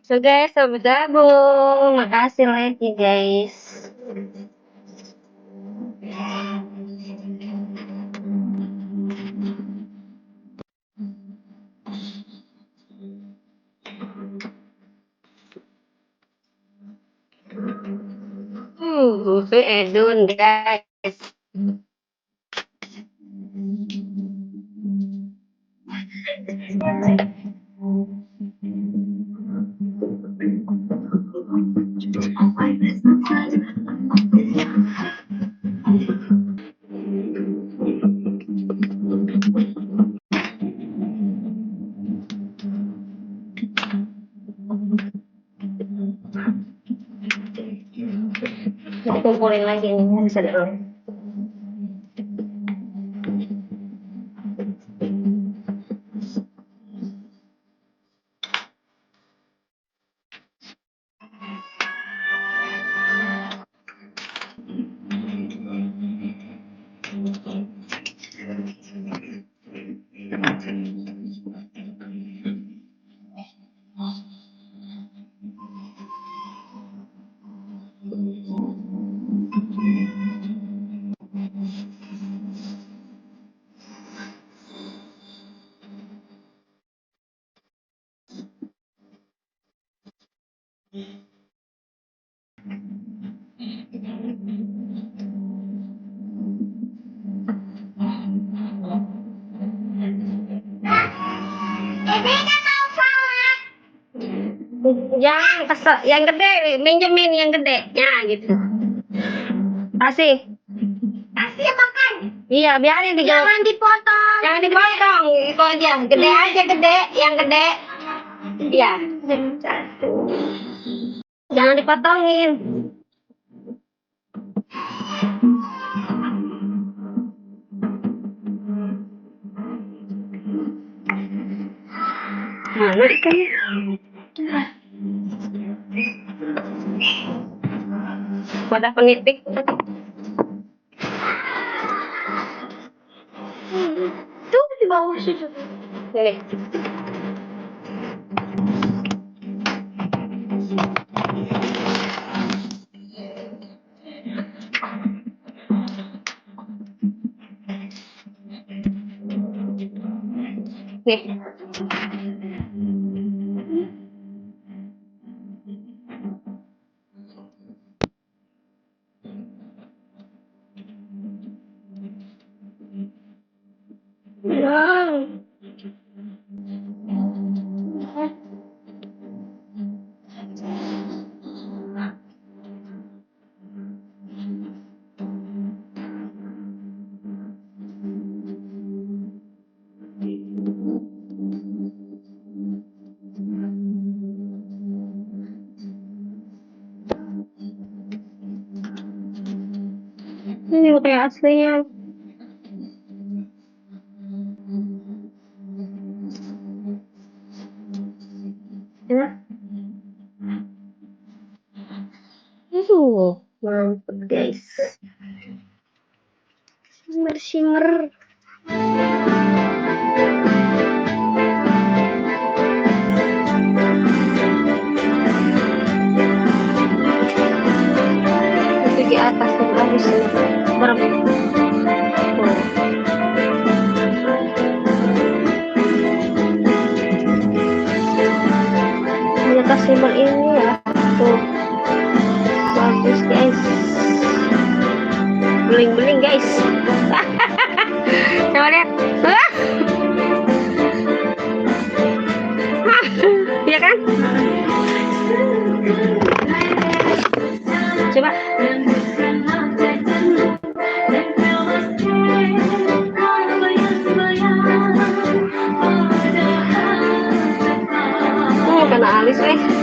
So guys, selamat gabung. Makasih lagi guys. Buffet Edun guys. Kumpulin lagi ini bisa dulu. Yang gede, minjemin yang gede, ya gitu. Kasih. Kasih ya makan. Iya, biarin digoreng. Jangan dipotong. Jangan dipotong, itu aja. Gede aja gede, yang gede. Iya. Jangan dipotongin. Mana ikannya? Wadah penitik. Tuh di bawah situ. Nih. Nih. Wow. Ini kayak aslinya. Ya. Mantap guys. Shimmer. Itu di atas yang habis berapa? Di atas shimmer ini ya. Tuh. Bagus guys. Beling guys. Coba lihat. Iya kan? Coba. Kena alis guys.